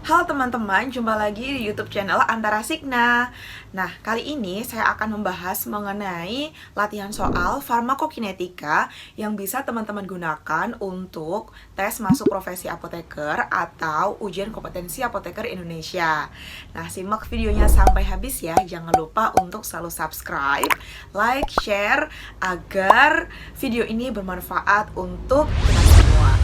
Halo teman-teman, jumpa lagi di YouTube channel Antara Signa. Nah, kali ini saya akan membahas mengenai latihan soal farmakokinetika yang bisa teman-teman gunakan untuk tes masuk profesi apoteker atau ujian kompetensi apoteker Indonesia. Nah, simak videonya sampai habis ya. Jangan lupa untuk selalu subscribe, like, share agar video ini bermanfaat untuk kita semua.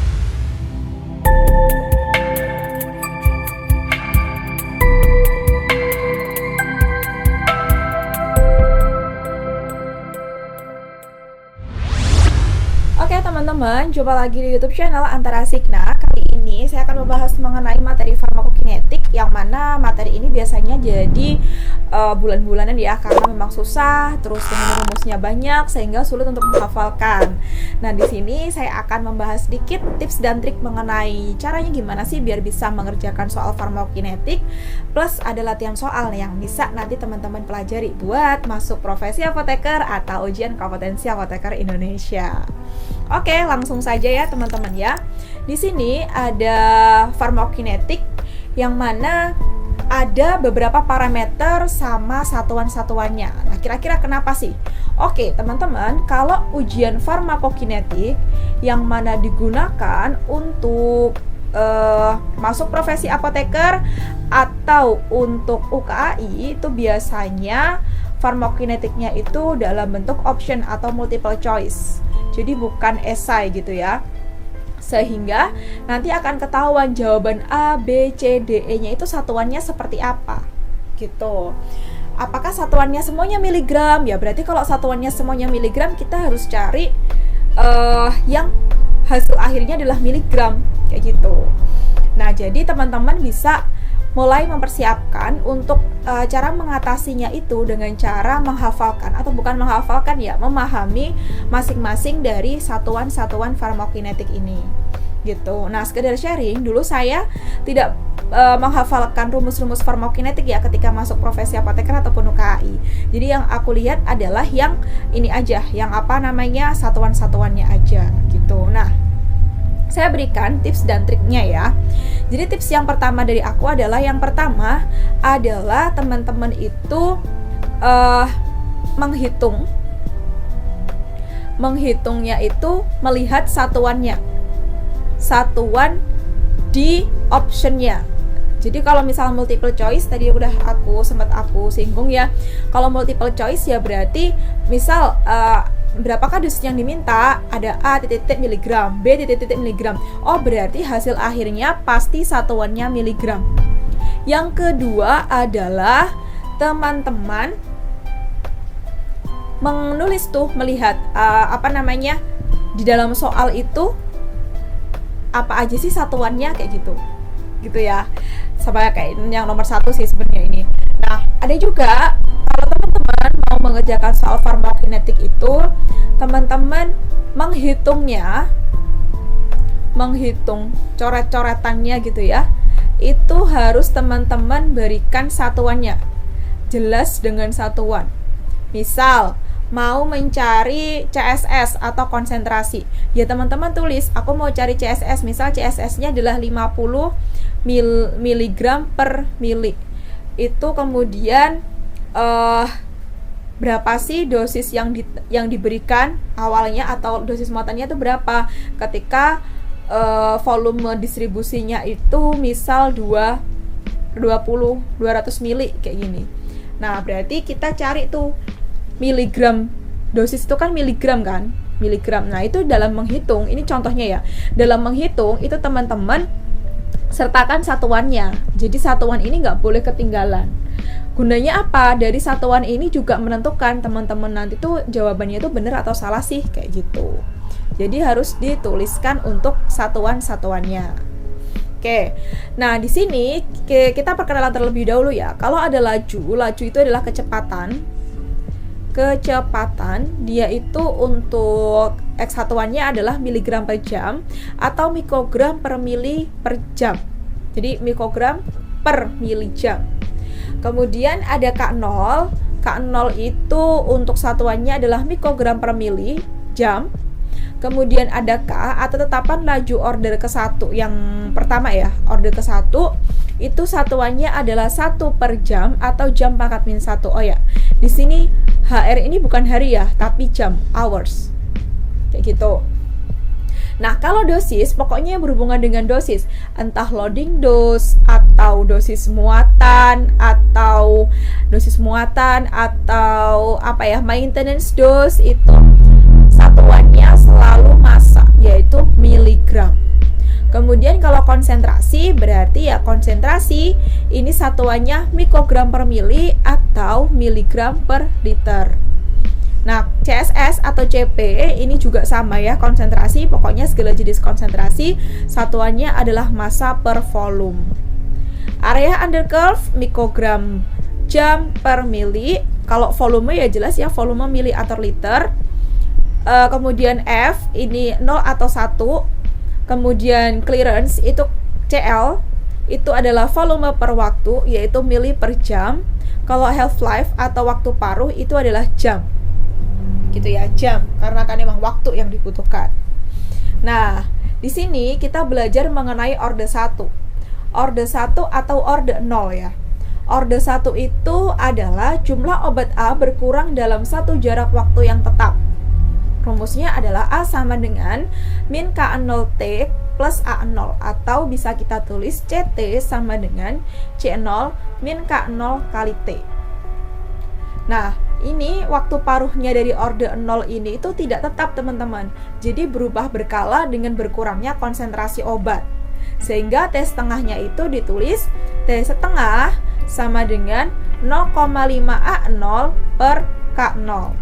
Oke teman-teman, jumpa lagi di YouTube channel Antara Signa. Kali ini saya akan membahas mengenai materi farmakokinetik, yang mana materi ini biasanya jadi bulan-bulanan ya, karena memang susah, terus rumusnya banyak sehingga sulit untuk menghafalkan. Nah, di sini saya akan membahas sedikit tips dan trik mengenai caranya gimana sih biar bisa mengerjakan soal farmakokinetik, plus ada latihan soal yang bisa nanti teman-teman pelajari buat masuk profesi apoteker atau ujian kompetensi apoteker Indonesia. Oke, langsung saja ya teman-teman ya. Di sini ada farmakokinetik yang mana ada beberapa parameter sama satuan-satuannya. Nah, kira-kira kenapa sih? Oke, teman-teman, kalau ujian farmakokinetik yang mana digunakan untuk masuk profesi apoteker atau untuk UKAI, itu biasanya farmakokinetiknya itu dalam bentuk option atau multiple choice. Jadi bukan esai gitu ya. Sehingga nanti akan ketahuan jawaban A, B, C, D, E-nya itu satuannya seperti apa gitu. Apakah satuannya semuanya miligram? Ya berarti kalau satuannya semuanya miligram, kita harus cari yang hasil akhirnya adalah miligram kayak gitu. Nah, jadi teman-teman bisa mulai mempersiapkan untuk cara mengatasinya itu dengan cara menghafalkan, atau bukan menghafalkan ya, memahami masing-masing dari satuan-satuan farmakokinetik ini gitu. Nah, sekedar sharing, dulu saya tidak menghafalkan rumus-rumus farmakokinetik ya ketika masuk profesi apoteker ataupun UKAI. Jadi yang aku lihat adalah yang ini aja, yang apa namanya, satuan-satuannya aja gitu. Nah, saya berikan tips dan triknya ya. Jadi tips yang pertama dari aku adalah, yang pertama adalah teman-teman itu menghitungnya itu melihat satuan di optionnya. Jadi kalau misal multiple choice, tadi udah sempat aku singgung ya. Kalau multiple choice ya berarti misal berapakah dosis yang diminta, ada A titik miligram, B titik miligram. Oh, berarti hasil akhirnya pasti satuannya miligram. Yang kedua adalah teman-teman melihat di dalam soal itu apa aja sih satuannya kayak gitu ya. Sama kayak yang nomor 1 sih sebenarnya ini. Nah, ada juga kalau teman-teman mau mengerjakan soal farmakokinetik itu, teman-teman menghitung coret-coretannya gitu ya. Itu harus teman-teman berikan satuannya, jelas dengan satuan. Misal mau mencari CSS atau konsentrasi, ya teman-teman tulis, aku mau cari CSS, misal CSS-nya adalah 50 mg per mili. Itu kemudian berapa sih dosis yang diberikan awalnya, atau dosis muatannya itu berapa ketika volume distribusinya itu misal 200 mili kayak gini. Nah, berarti kita cari tuh miligram, dosis itu kan miligram kan, miligram. Nah, itu dalam menghitung, ini contohnya ya, dalam menghitung itu teman-teman sertakan satuannya. Jadi satuan ini nggak boleh ketinggalan. Gunanya apa? Dari satuan ini juga menentukan teman-teman nanti tuh jawabannya itu benar atau salah sih kayak gitu. Jadi harus dituliskan untuk satuan-satuannya. Oke. Nah, di sini kita perkenalan terlebih dahulu ya. Kalau ada laju itu adalah kecepatan, dia itu untuk X satuannya adalah miligram per jam atau mikrogram per mili per jam. Jadi mikrogram per mili jam. Kemudian ada K0. K0 itu untuk satuannya adalah mikrogram per mili jam. Kemudian ada K atau tetapan laju order ke-1 yang pertama ya. Order ke-1 itu satuannya adalah 1 per jam atau jam pangkat min 1. Oh ya, di sini HR ini bukan hari ya, tapi jam, hours. Kayak gitu. Nah, kalau dosis, pokoknya berhubungan dengan dosis, entah loading dose, atau dosis muatan, atau maintenance dose, itu satuannya selalu massa, yaitu miligram. Kemudian kalau konsentrasi, berarti ya konsentrasi, ini satuannya mikrogram per mili atau miligram per liter. Nah, CSS atau CP ini juga sama ya, konsentrasi, pokoknya segala jenis konsentrasi, satuannya adalah massa per volume. Area under curve, mikrogram jam per mili, kalau volume ya jelas ya, volume mili atau liter. Kemudian F, ini 0 atau 1, kemudian clearance, itu CL, itu adalah volume per waktu, yaitu mili per jam. Kalau half-life atau waktu paruh, itu adalah jam. Gitu ya, jam, karena kan memang waktu yang dibutuhkan. Nah, di sini kita belajar mengenai orde 1. Orde 1 atau orde 0 ya. Orde 1 itu adalah jumlah obat A berkurang dalam satu jarak waktu yang tetap. Rumusnya adalah A sama dengan min K0T plus A0, atau bisa kita tulis CT sama dengan C0 min K0 kali T. Nah, ini waktu paruhnya dari orde 0 ini itu tidak tetap, teman-teman. Jadi berubah berkala dengan berkurangnya konsentrasi obat. Sehingga T setengahnya itu ditulis T setengah sama dengan 0,5 A0 per K0.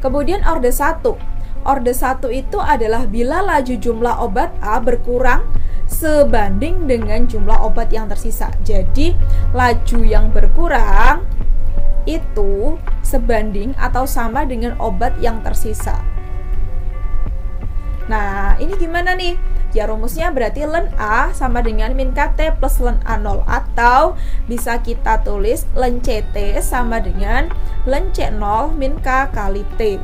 Kemudian orde 1. Orde 1 itu adalah bila laju jumlah obat A berkurang sebanding dengan jumlah obat yang tersisa. Jadi laju yang berkurang itu sebanding atau sama dengan obat yang tersisa. Nah, ini gimana nih? Ya, rumusnya berarti ln A sama dengan min KT plus ln A0, atau bisa kita tulis ln CT sama dengan ln C0 min K kali T.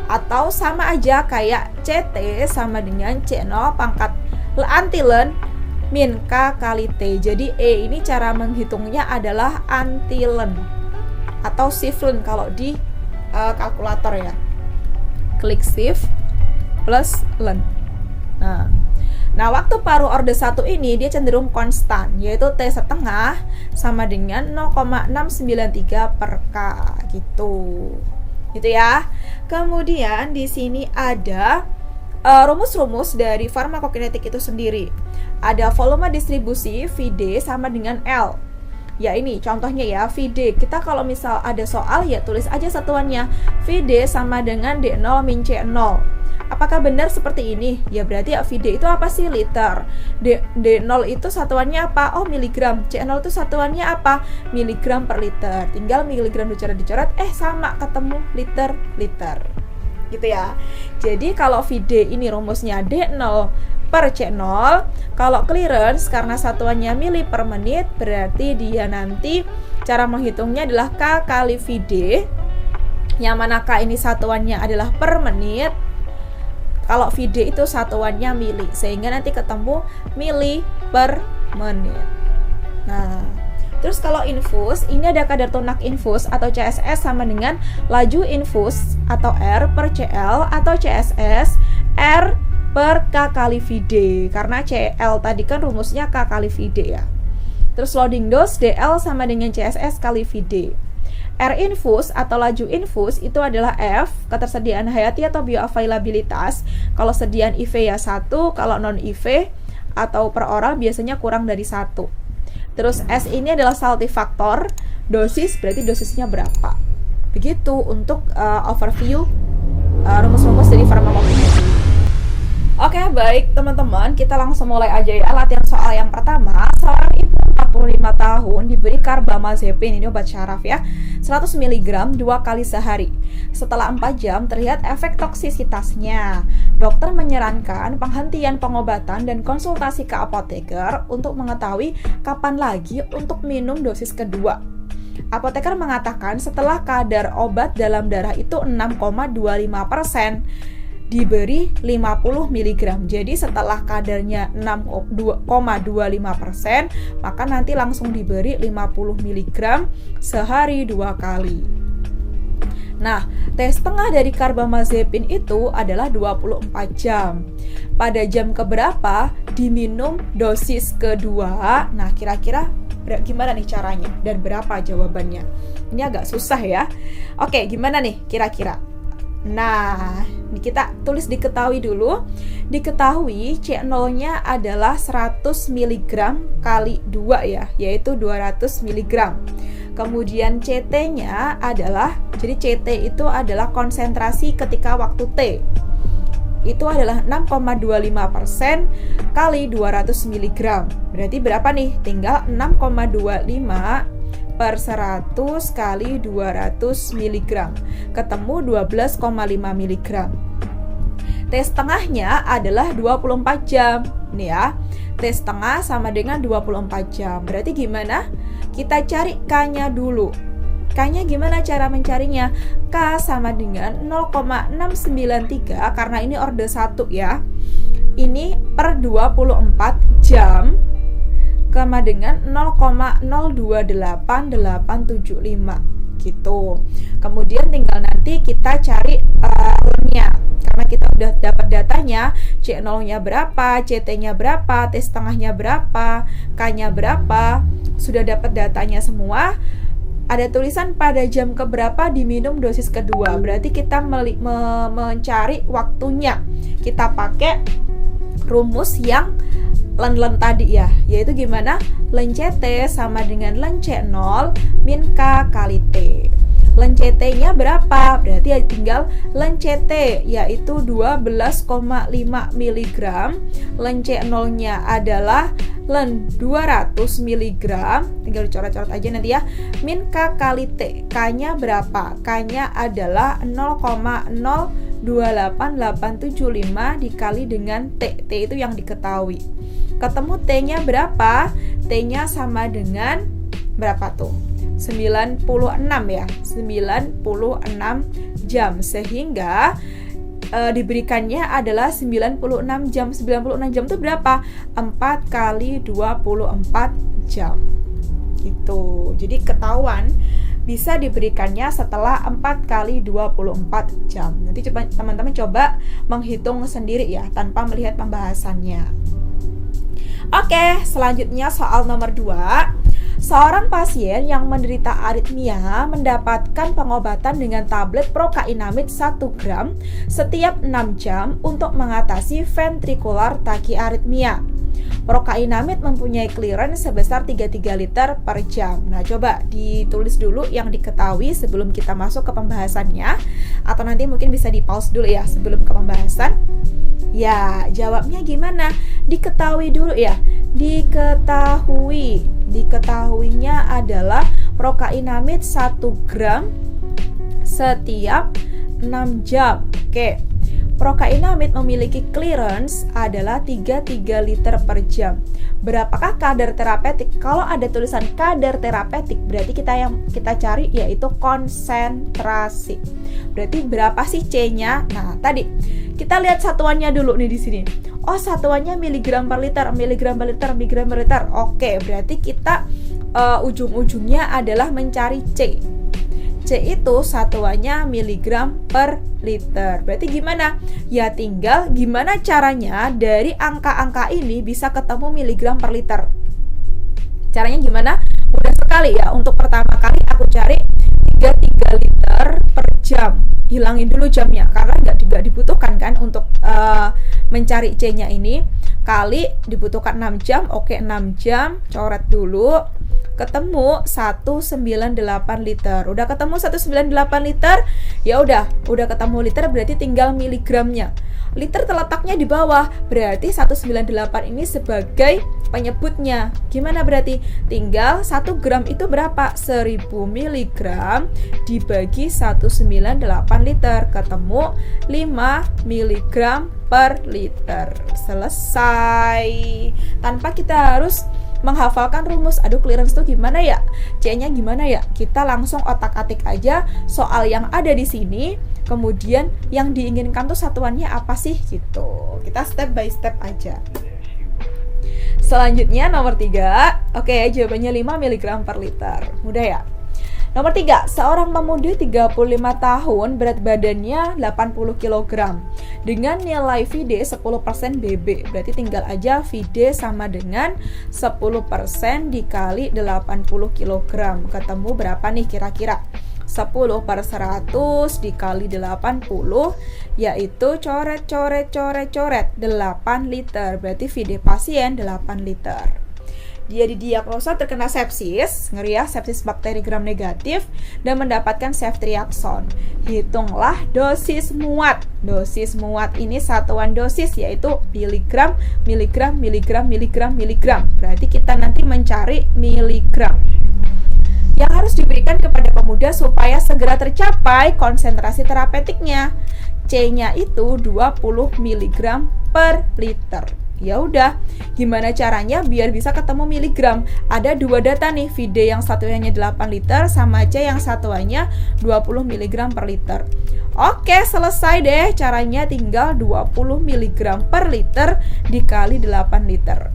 Atau sama aja kayak CT sama dengan C0 pangkat anti-ln min K kali T. Jadi E ini cara menghitungnya adalah anti-ln atau shift-ln kalau di kalkulator ya. Klik shift plus ln. Nah, waktu paruh orde 1 ini dia cenderung konstan, yaitu T setengah sama dengan 0,693 per K gitu. Gitu ya. Kemudian di sini ada rumus-rumus dari farmakokinetik itu sendiri. Ada volume distribusi VD sama dengan L. Ya, ini contohnya ya, VD. Kita kalau misal ada soal ya tulis aja satuannya. VD sama dengan D0 min C0. Apakah benar seperti ini? Ya berarti ya VD itu apa sih? Liter. D0 itu satuannya apa? Oh, miligram. C0 itu satuannya apa? Miligram per liter. Tinggal miligram dicoret-dicoret, sama ketemu liter. Gitu ya. Jadi kalau VD ini rumusnya D0 per C0. Kalau clearance karena satuannya mili per menit, berarti dia nanti cara menghitungnya adalah K kali VD, yang mana K ini satuannya adalah per menit. Kalau VD itu satuannya mili, sehingga nanti ketemu mili per menit. Nah, terus kalau infus, ini ada kadar tunak infus atau CSS sama dengan laju infus atau R per CL atau CSS R per K kali VD, karena CL tadi kan rumusnya K kali VD ya. Terus loading dose DL sama dengan CSS kali VD. R infus atau laju infus itu adalah F, ketersediaan hayati atau bioavailabilitas. Kalau sediaan IV ya 1, kalau non IV atau per oral biasanya kurang dari 1. Terus S ini adalah salty factor, dosis berarti dosisnya berapa. Begitu untuk overview rumus-rumus dari farmakokinetik. Oke, baik teman-teman, kita langsung mulai aja ya latihan soal yang pertama. Seorang ibu 45 tahun diberi carbamazepine, ini obat syaraf ya, 100 mg 2 kali sehari. Setelah 4 jam terlihat efek toksisitasnya. Dokter menyarankan penghentian pengobatan dan konsultasi ke apoteker untuk mengetahui kapan lagi untuk minum dosis kedua. Apoteker mengatakan setelah kadar obat dalam darah itu 6,25%. diberi 50 mg. Jadi setelah kadarnya 6,25%, maka nanti langsung diberi 50 mg sehari 2 kali. Nah, tes tengah dari karbamazepin itu adalah 24 jam. Pada jam keberapa diminum dosis kedua? Nah, kira-kira gimana nih caranya dan berapa jawabannya? Ini agak susah ya. Oke, gimana nih kira-kira? Nah, ini kita tulis diketahui dulu. Diketahui C0-nya adalah 100 mg kali 2 ya, yaitu 200 mg. Kemudian CT-nya adalah, jadi CT itu adalah konsentrasi ketika waktu T. Itu adalah 6,25% kali 200 mg. Berarti berapa nih? Tinggal 6,25 per 100 kali 200 mg. Ketemu 12,5 mg. Tes tengahnya adalah 24 jam. Nih ya, tes tengah sama dengan 24 jam. Berarti gimana? Kita cari K-nya dulu. K-nya gimana cara mencarinya? K sama dengan 0,693 karena ini orde 1 ya. Ini per 24 jam sama dengan 0,028875 gitu. Kemudian tinggal nanti kita cari L-nya. Karena kita udah dapat datanya, C0-nya berapa, CT-nya berapa, tes tengahnya berapa, K-nya berapa, sudah dapat datanya semua. Ada tulisan pada jam keberapa diminum dosis kedua. Berarti kita mencari waktunya. Kita pakai rumus yang len tadi ya, yaitu gimana? Len CT sama dengan len C0 min K kali T. Len CT-nya berapa? Berarti tinggal len CT, yaitu 12,5 mg. Len C0-nya adalah len 200 mg. Tinggal dicoret-coret aja nanti ya. Min K kali T. K-nya berapa? K-nya adalah 0,028875 dikali dengan T. T itu yang diketahui. Ketemu T-nya berapa? T-nya sama dengan berapa tuh? 96 ya, 96 jam, sehingga diberikannya adalah 96 jam. 96 jam itu berapa? 4 kali 24 jam gitu. Jadi ketahuan bisa diberikannya setelah 4 kali 24 jam. Nanti teman-teman coba menghitung sendiri ya, tanpa melihat pembahasannya. Oke, selanjutnya soal nomor 2. Seorang pasien yang menderita aritmia mendapatkan pengobatan dengan tablet prokainamid 1 gram setiap 6 jam untuk mengatasi ventricular tachyarrhythmia. Prokainamid mempunyai clearance sebesar 33 liter per jam. Nah, coba ditulis dulu yang diketahui sebelum kita masuk ke pembahasannya, atau nanti mungkin bisa di pause dulu ya sebelum ke pembahasan. Ya, jawabnya gimana? Diketahui dulu ya. Diketahuinya adalah prokainamid 1 gram setiap 6 jam. Oke. Prokainamid memiliki clearance adalah 33 liter per jam. Berapakah kadar terapeutik? Kalau ada tulisan kadar terapeutik, berarti kita cari yaitu konsentrasi. Berarti berapa sih C-nya? Nah, tadi kita lihat satuannya dulu nih di sini. Oh, satuannya miligram per liter. Oke, berarti kita ujung-ujungnya adalah mencari C. C itu satuannya miligram per liter. Berarti gimana? Ya tinggal gimana caranya dari angka-angka ini bisa ketemu miligram per liter. Caranya gimana? Mudah sekali ya. Untuk pertama kali aku cari 33 liter per jam. Hilangin dulu jamnya karena nggak dibutuhkan kan untuk mencari C-nya ini. Kali dibutuhkan 6 jam. Oke, 6 jam, coret dulu. Ketemu 198 liter. Udah ketemu 198 liter, ya udah ketemu liter, berarti tinggal miligramnya. Liter terletaknya di bawah, berarti 198 ini sebagai penyebutnya. Gimana berarti? Tinggal 1 gram itu berapa? 1000 miligram dibagi 198 liter, ketemu 5 miligram per liter. Selesai. Tanpa kita harus menghafalkan rumus. Aduh, clearance itu gimana ya? C-nya gimana ya? Kita langsung otak-atik aja soal yang ada di sini. kemudian yang diinginkan tuh satuannya apa sih gitu. Kita step by step aja. Selanjutnya nomor 3, oke, jawabannya 5 mg per liter. Mudah ya? Nomor 3, seorang pemuda 35 tahun, berat badannya 80 kg dengan nilai VD 10% BB. Berarti tinggal aja VD sama dengan 10% dikali 80 kg. Ketemu berapa nih kira-kira? 10/100 dikali 80, yaitu coret 8 liter. Berarti VD pasien 8 liter. Dia didiagnosa terkena sepsis, ngeri ya, sepsis bakteri gram negatif, dan mendapatkan ceftriaxone. Hitunglah dosis muat. Dosis muat ini satuan dosis, yaitu miligram, miligram, miligram, miligram, miligram. Berarti kita nanti mencari miligram yang harus diberikan kepada pemuda supaya segera tercapai konsentrasi terapeutiknya. C-nya itu 20 mg per liter. Ya udah, gimana caranya biar bisa ketemu miligram? Ada dua data nih, VD yang satuannya 8 liter sama C yang satuannya 20 mg per liter. Oke, selesai deh. Caranya tinggal 20 mg per liter dikali 8 liter.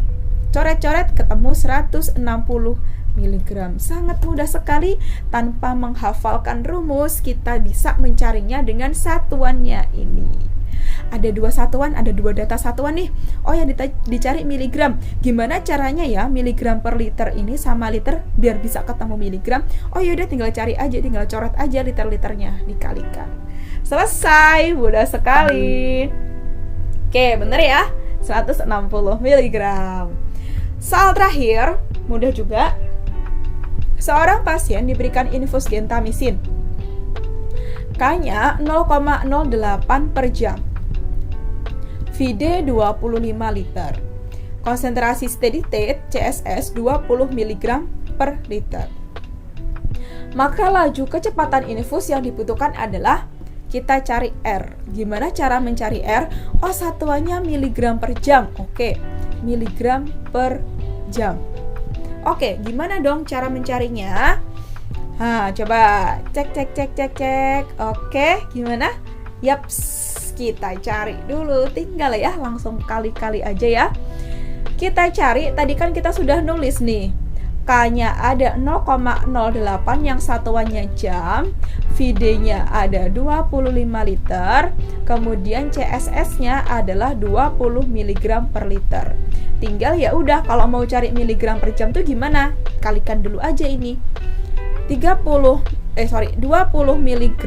Coret-coret ketemu 160 mg. Sangat mudah sekali, tanpa menghafalkan rumus kita bisa mencarinya dengan satuannya ini. Ada dua satuan, ada dua data satuan nih. Oh, yang dicari miligram. Gimana caranya ya miligram per liter ini sama liter biar bisa ketemu miligram? Oh yaudah, tinggal cari aja, tinggal coret aja liter-liternya, dikalikan. Selesai, mudah sekali. Oke, bener ya? 160 mg. Soal terakhir, mudah juga. Seorang pasien diberikan infus gentamisin. K-nya 0,08 per jam. VD 25 liter. Konsentrasi steady state CSS 20 mg per liter. Maka laju kecepatan infus yang dibutuhkan adalah, kita cari R. Gimana cara mencari R? Oh, satuannya miligram per jam. Oke, miligram per jam. Oke, gimana dong cara mencarinya? Coba cek. Oke, gimana? Yaps, kita cari dulu. Tinggal ya, langsung kali-kali aja ya. Kita cari, tadi kan kita sudah nulis nih. K-nya ada 0,08 yang satuannya jam, VD-nya ada 25 liter, kemudian CSS-nya adalah 20 mg per liter. Tinggal ya udah, kalau mau cari miligram per jam tuh gimana? Kalikan dulu aja ini. 20 mg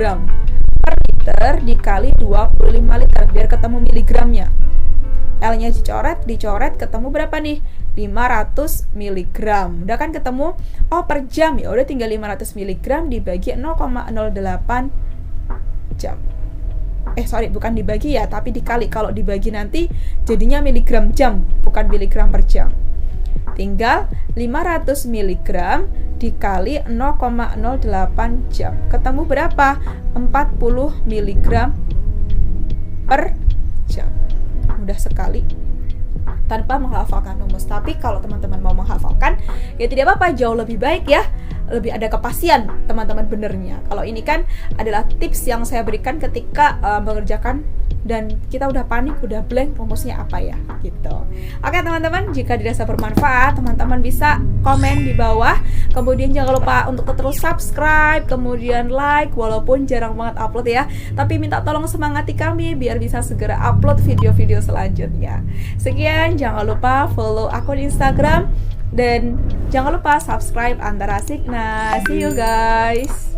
per liter dikali 25 liter biar ketemu miligramnya. L-nya dicoret, ketemu berapa nih? 500 mg. Udah kan ketemu? Oh, per jam ya udah tinggal 500 mg dibagi 0,08 jam. Bukan dibagi ya, tapi dikali. Kalau dibagi nanti jadinya miligram jam, bukan miligram per jam. Tinggal 500 mg dikali 0,08 jam. Ketemu berapa? 40 mg per jam. Mudah sekali tanpa menghafalkan rumus. Tapi kalau teman-teman mau menghafalkan, ya tidak apa-apa, jauh lebih baik ya. Lebih ada kepastian teman-teman benernya. Kalau ini kan adalah tips yang saya berikan ketika mengerjakan dan kita udah panik, udah blank rumusnya apa ya gitu. Oke teman-teman, jika dirasa bermanfaat, teman-teman bisa komen di bawah. Kemudian jangan lupa untuk terus subscribe, kemudian like, walaupun jarang banget upload ya. Tapi minta tolong semangati kami biar bisa segera upload video-video selanjutnya. Sekian, jangan lupa follow akun Instagram dan jangan lupa subscribe Antara Signa. See you guys.